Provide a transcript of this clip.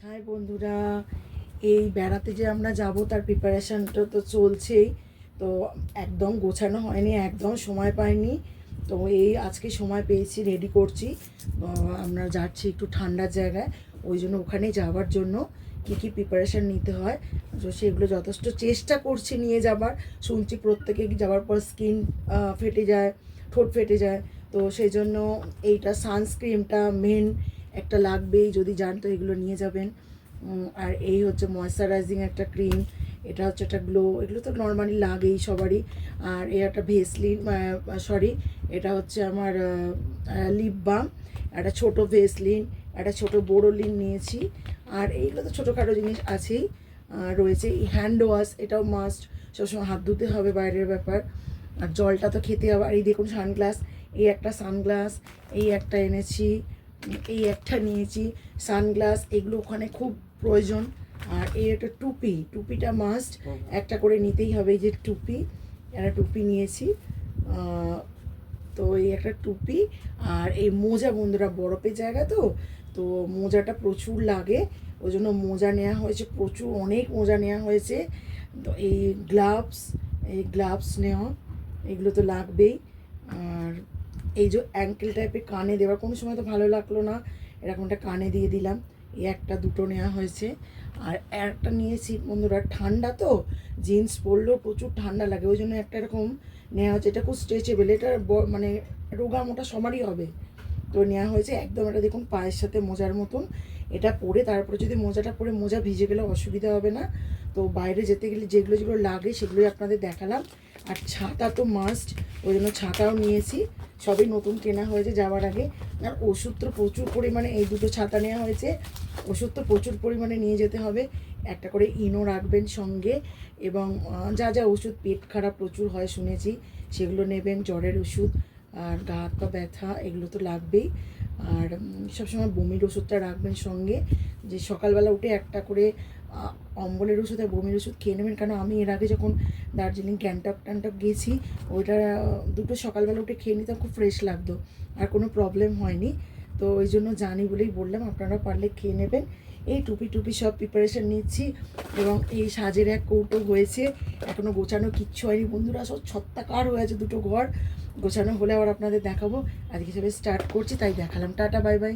High বন্ধুরা, এই বেড়াতে যে আমরা যাব তার প্রিপারেশানটা তো চলছেই। তো একদম গোছানো হয়নি, একদম সময় পাইনি। তো এই আজকে সময় পেয়েছি, রেডি করছি। আমরা যাচ্ছি একটু ঠান্ডার জায়গায়, ওই জন্য ওখানে যাওয়ার জন্য কী কী প্রিপারেশান নিতে হয় তো সেগুলো যথেষ্ট চেষ্টা করছি নিয়ে যাবার। শুনছি প্রত্যেকে যাওয়ার পর স্কিন ফেটে যায়, ঠোঁট ফেটে যায়। তো সেই জন্য এইটা সানস্ক্রিনটা মেন একটা লাগবেই, যদি যান তো এগুলো নিয়ে যাবেন। আর এই হচ্ছে ময়েশ্চারাইজিং একটা ক্রিম, এটা হচ্ছে একটা গ্লো, এগুলো তো নর্মালি লাগেই সবারই। আর এই একটা ভেসলিন, এটা হচ্ছে আমার লিপ বাম, একটা ছোটো ভেসলিন, একটা ছোটো বোরোলিন নিয়েছি। আর এইগুলো তো ছোটোখাটো জিনিস আছেই। রয়েছে এই হ্যান্ড ওয়াশ, এটাও মাস্ট, সবসময় হাত ধুতে হবে, বাইরের ব্যাপার। আর জলটা তো খেতে হবে। আর এই দেখুন সানগ্লাস, এই একটা সানগ্লাস, এই একটা এনেছি, এই একটা নিয়েছি সানগ্লাস, এগুলো ওখানে খুব প্রয়োজন। আর এই একটা টুপি, টুপিটা মাস্ট একটা করে নিতেই হবে। এই যে টুপি, একটা টুপি নিয়েছি। তো এই একটা টুপি। আর এই মোজা, বন্ধুরা বরফের জায়গা তো, তো মোজাটা প্রচুর লাগে, ওই জন্য মোজা নেওয়া হয়েছে, প্রচুর অনেক মোজা নেওয়া হয়েছে। তো এই গ্লাভস নেওয়া, এগুলো তো লাগবেই। আর এই যে অ্যাঙ্কেল টাইপের কানে দেওয়ার, কোনো সময় তো ভালো লাগলো না, এরকম একটা কানে দিয়ে দিলাম। এই একটা দুটো নেওয়া হয়েছে। আর একটা নিয়েছি বন্ধুরা, ঠান্ডা তো জিন্স পরলেও প্রচুর ঠান্ডা লাগে, ওই জন্য একটা এরকম নেওয়া হচ্ছে। এটা খুব স্ট্রেচেবল, এটা মানে রোগা মোটা সবারই হবে, তো নেওয়া হয়েছে। একদম এটা দেখুন পায়ের সাথে মোজার মতন, এটা পরে তারপরে যদি মোজাটা পরে মোজা ভিজে গেলে অসুবিধা হবে না। তো বাইরে যেতে গেলে যেগুলো যেগুলো লাগে সেগুলোই আপনাদের দেখালাম। আর ছাতা তো মাস্ট, ওই জন্য ছাতাও নিয়েছি, সবই নতুন কেনা হয়েছে যাওয়ার আগে। আর ওষুধ তো প্রচুর পরিমাণে, এই দুটো ছাতা নেওয়া হয়েছে, ওষুধ তো প্রচুর পরিমাণে নিয়ে যেতে হবে। একটা করে ইনো রাখবেন সঙ্গে, এবং যা যা ওষুধ, পেট খারাপ প্রচুর হয় শুনেছি, সেগুলো নেবেন, জ্বরের ওষুধ আর গা হাত পা ব্যথা, এগুলো তো লাগবেই। আর সবসময় বমির ওষুধটা রাখবেন সঙ্গে, যে সকালবেলা উঠে একটা করে অম্বলের ওষুধ আর বমির ওষুধ খেয়ে নেবেন। কারণ আমি এর আগে যখন দার্জিলিং গ্যাংটক গেছি, ওইটা দুটো সকালবেলা উঠে খেয়ে নিতাম, খুব ফ্রেশ লাগতো, আর কোনো প্রবলেম হয়নি। তো ওই জন্য জানি বলেই বললাম, আপনারা পারলে খেয়ে নেবেন। এই টুপি সব প্রিপারেশান নিচ্ছি। এবং এই সাজের এক কৌটো হয়েছে, এখনও গোছানো কিচ্ছু হয়নি বন্ধুরা, সব ছত্তাকার হয়ে আছে দুটো ঘর। গোছানো হলে আবার আপনাদের দেখাবো। আজকে সবাই স্টার্ট করছি, তাই দেখালাম। Tata, bye bye.